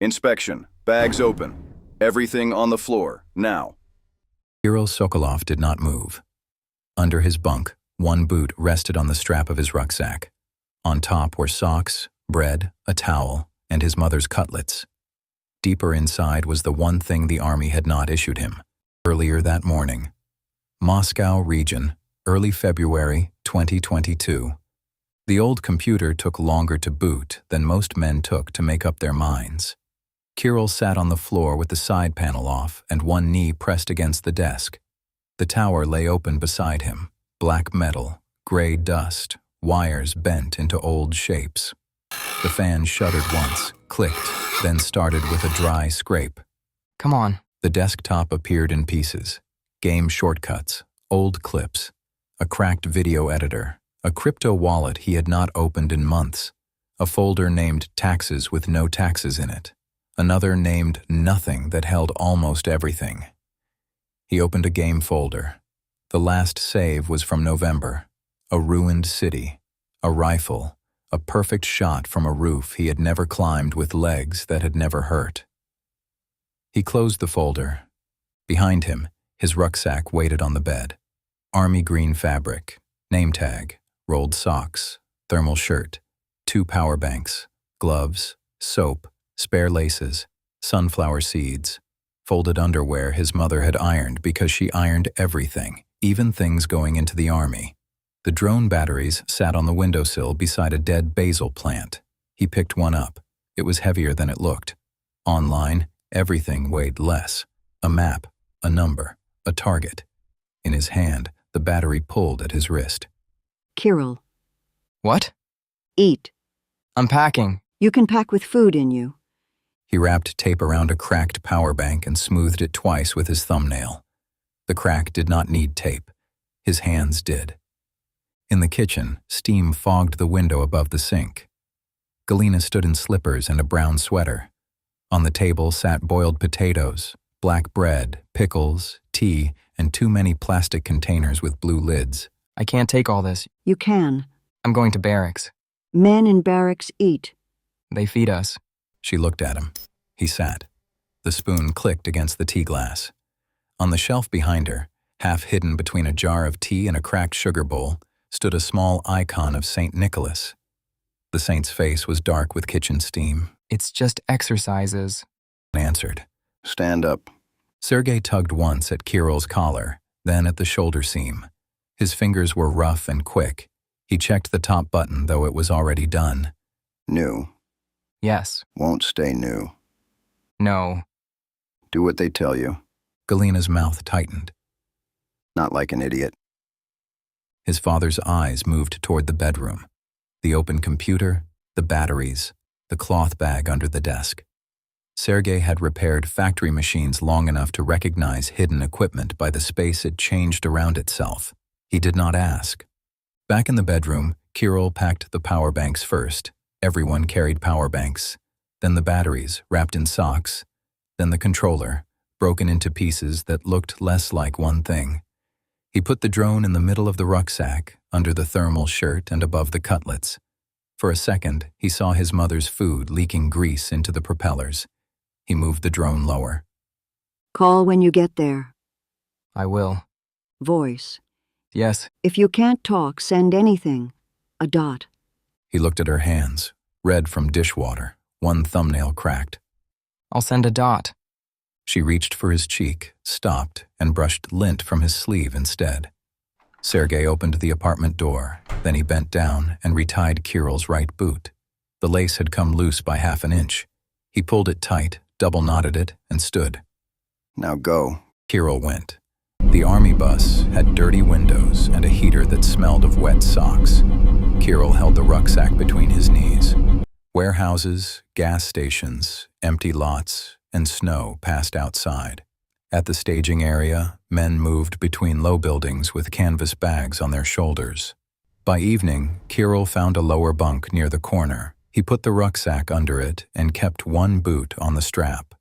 Inspection. Bags open. Everything on the floor, now. Kirill Sokolov did not move. Under his bunk, one boot rested on the strap of his rucksack. On top were socks, bread, a towel, and his mother's cutlets. Deeper inside was the one thing the army had not issued him. Earlier that morning. Moscow region, early February 2022. The old computer took longer to boot than most men took to make up their minds. Kirill sat on the floor with the side panel off and one knee pressed against the desk. The tower lay open beside him, black metal, gray dust, wires bent into old shapes. The fan shuddered once, clicked, then started with a dry scrape. Come on. The desktop appeared in pieces. Game shortcuts, old clips, a cracked video editor, a crypto wallet he had not opened in months, a folder named Taxes with no taxes in it, another named Nothing that held almost everything. He opened a game folder. The last save was from November. A ruined city, a rifle, a perfect shot from a roof he had never climbed with legs that had never hurt. He closed the folder. Behind him, his rucksack waited on the bed. Army green fabric, name tag, rolled socks, thermal shirt, 2 power banks, gloves, soap, spare laces, sunflower seeds, folded underwear his mother had ironed because she ironed everything, even things going into the army. The drone batteries sat on the windowsill beside a dead basil plant. He picked one up. It was heavier than it looked. Online, everything weighed less. A map, a number, a target. In his hand, the battery pulled at his wrist. Kirill. What? Eat. I'm packing. You can pack with food in you. He wrapped tape around a cracked power bank and smoothed it twice with his thumbnail. The crack did not need tape. His hands did. In the kitchen, steam fogged the window above the sink. Galina stood in slippers and a brown sweater. On the table sat boiled potatoes, black bread, pickles, tea, and too many plastic containers with blue lids. I can't take all this. You can. I'm going to barracks. Men in barracks eat. They feed us. She looked at him. He sat. The spoon clicked against the tea glass. On the shelf behind her, half hidden between a jar of tea and a cracked sugar bowl, stood a small icon of St. Nicholas. The saint's face was dark with kitchen steam. It's just exercises. Answered. Stand up. Sergei tugged once at Kirill's collar, then at the shoulder seam. His fingers were rough and quick. He checked the top button, though it was already done. New. Yes. Won't stay new. No. Do what they tell you. Galina's mouth tightened. Not like an idiot. His father's eyes moved toward the bedroom. The open computer, the batteries, the cloth bag under the desk. Sergei had repaired factory machines long enough to recognize hidden equipment by the space it changed around itself. He did not ask. Back in the bedroom, Kirill packed the power banks first. Everyone carried power banks. Then the batteries, wrapped in socks. Then the controller, broken into pieces that looked less like one thing. He put the drone in the middle of the rucksack, under the thermal shirt and above the cutlets. For a second, he saw his mother's food leaking grease into the propellers. He moved the drone lower. Call when you get there. I will. Voice. Yes. If you can't talk, send anything. A dot. He looked at her hands, red from dishwater, one thumbnail cracked. I'll send a dot. She reached for his cheek, stopped, and brushed lint from his sleeve instead. Sergei opened the apartment door, then he bent down and retied Kirill's right boot. The lace had come loose by half an inch. He pulled it tight, double-knotted it, and stood. Now go. Kirill went. The army bus had dirty windows and a heater that smelled of wet socks. Kirill held the rucksack between his knees. Warehouses, gas stations, empty lots, and snow passed outside. At the staging area, men moved between low buildings with canvas bags on their shoulders. By evening, Kirill found a lower bunk near the corner. He put the rucksack under it and kept one boot on the strap.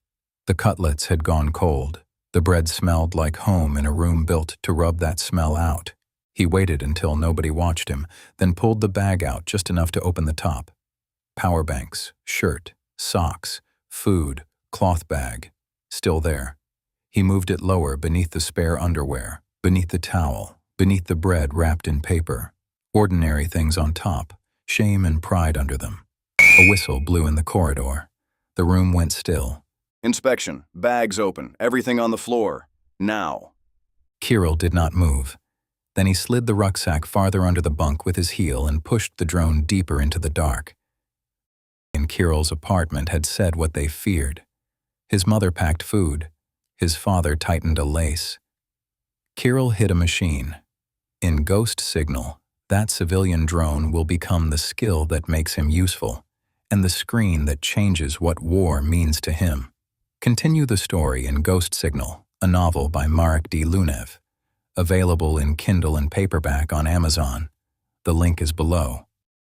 The cutlets had gone cold. The bread smelled like home in a room built to rub that smell out. He waited until nobody watched him, then pulled the bag out just enough to open the top. Power banks, shirt, socks, Food, cloth bag, still there. He moved it lower beneath the spare underwear, beneath the towel, beneath the bread wrapped in paper. Ordinary things on top, shame and pride under them. A whistle blew in the corridor. The room went still. Inspection. Bags open. Everything on the floor. Now. Kirill did not move. Then he slid the rucksack farther under the bunk with his heel and pushed the drone deeper into the dark. In Kirill's apartment had said what they feared. His mother packed food. His father tightened a lace. Kirill hit a machine. In Ghost Signal, that civilian drone will become the skill that makes him useful, and the screen that changes what war means to him. Continue the story in Ghost Signal, a novel by Marek D. Lunev. Available in Kindle and paperback on Amazon. The link is below.